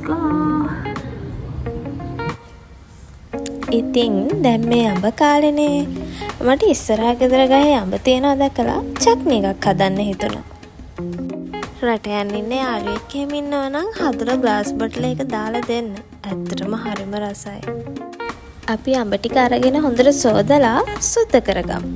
go. ඉතින් දැන් මේ අඹ කාලෙනේ. මට ඉස්සරහා ගෙදර ගහේ අඹ තියනවා දැකලා චට්නි එකක් හදන්න හිතුණා. රට යන්න ඉන්නේ යාළුවෙක් එහෙම ඉන්නවා නම් හදලා ග්ලාස් බොටල් එක දාලා දෙන්න. ඇත්තටම හරිම රසයි. අපි අඹ ටික අරගෙන හොඳට සෝදලා සුද්ධ කරගමු.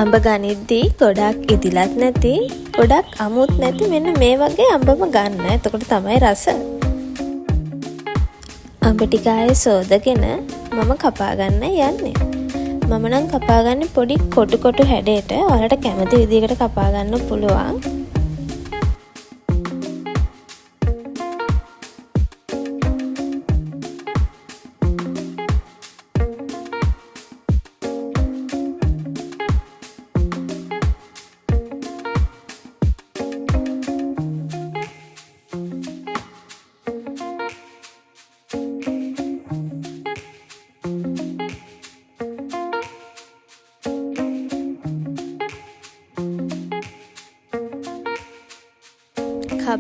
අඹ ගනිද්දී ගොඩක් ඉදිලත් නැති, ගොඩක් අමුත් නැති මෙන්න මේ වගේ අඹම ගන්න. එතකොට තමයි රස. අඹ ටික ආයේ සෝදගෙන මම කපා ගන්න යන්නේ. මම නම් කපා ගන්නේ පොඩි කොටු කොටු හැඩයට. ඔයාලට කැමති විදිහකට කපා ගන්න පුළුවන්.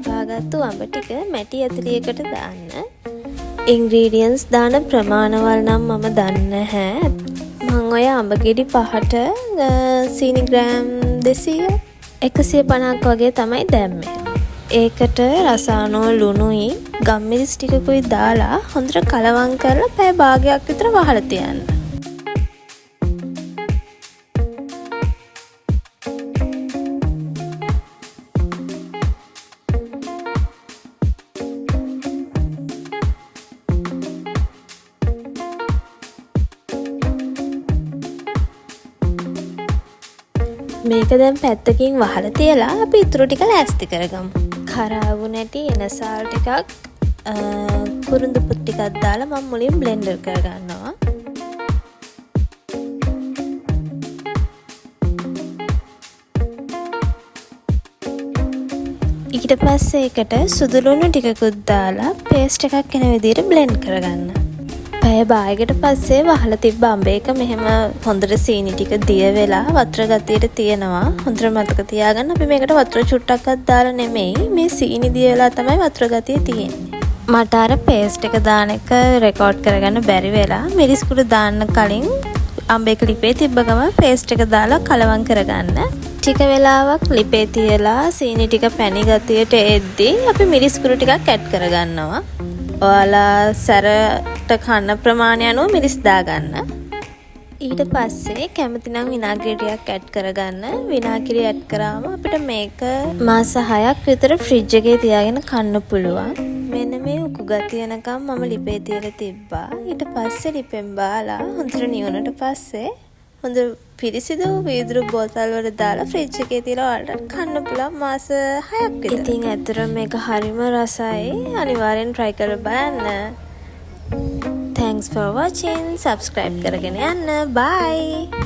කපාගත්තු අඹ ටික මැටි ඇතුලියකට දාන්න. ඉන්ග්‍රීඩියන්ට්ස් දාන ප්‍රමාණවල් නම් මම දන්නේ නැහැ. මම ඔය අඹ ගෙඩි 5ට සීනි ග්‍රෑම් 200 150ක් වගේ තමයි දැම්මේ. ඒකට රසායනෝ ලුණුයි ගම්මිරිස් ටිකකුයි දාලා හොඳට කලවම් කරලා පැය භාගයක් විතර වහලා තියන්න. මේක දැන් පැත්තකින් වහලා තියලා අපි ඉතුරු ටික ලෑස්ති කරගමු. කරාවු නැටි එනසාල් ටිකක් කුරුඳු පුත් ටිකක් දාලා මම මුලින් බ්ලෙන්ඩර් කරගන්නවා. ඊට පස්සේ ඒකට සුදු ලුණු ටිකකුත් දාලා පේස්ට් එකක් එන විදිහට බ්ලෙන්ඩ් කරගන්න. පැය භාගයකට පස්සේ වහලා තිබ්බ අඹ එක මෙහෙම හොඳට සීනි ටික දිය වෙලා වතුර ගතියට තියෙනවා. හොඳට මතක තියාගන්න අපි මේකට වතුර චුට්ටක්වත් දාලා නෙමෙයි, මේ සීනි දිය වෙලා තමයි වතුර ගතිය තියෙන්නේ. මට අර පේස්ට් එක දාන එක රෙකෝඩ් කරගන්න බැරි වෙලා මිරිස් කුඩු දාන්න කලින් අඹ එක ලිපේ තිබ්බ ගමන් පේස්ට් එක දාලා කලවම් කරගන්න. ටික වෙලාවක් ලිපේ තියලා සීනි ටික පැණි ගතියට එද්දී අපි මිරිස් කුඩු ටිකක් ඇඩ් කරගන්නවා. ඔයාලා සැරට කන්න ප්‍රමාණය අනුව මිරිස් දාගන්න. ඊට පස්සේ කැමති නම් විනාගිරි ටිකක් ඇඩ් කරගන්න. විනාගිරි ඇඩ් කරාම අපිට මේක මාස 6ක් විතර ෆ්‍රිජ් එකේ තියාගෙන කන්න පුළුවන්. මෙන්න මේ උකු ගතියනකම් මම ලිපේ තියලා තිබ්බා. ඊට පස්සේ ලිපෙන් බාලා හොඳට නිවුනට පස්සේ හොඳ පිරිසිදු වීදුරු බෝතල් වල දාලා ෆ්‍රිජ් එකේ තියලා ඔයාලට කන්න පුළුවන් මාස 6ක් විතර. ඉතින් ඇත්තටම මේක හරිම රසයි. අනිවාර්යෙන් try කරලා බලන්න. Thanks for watching. Subscribe කරගෙන යන්න. Bye.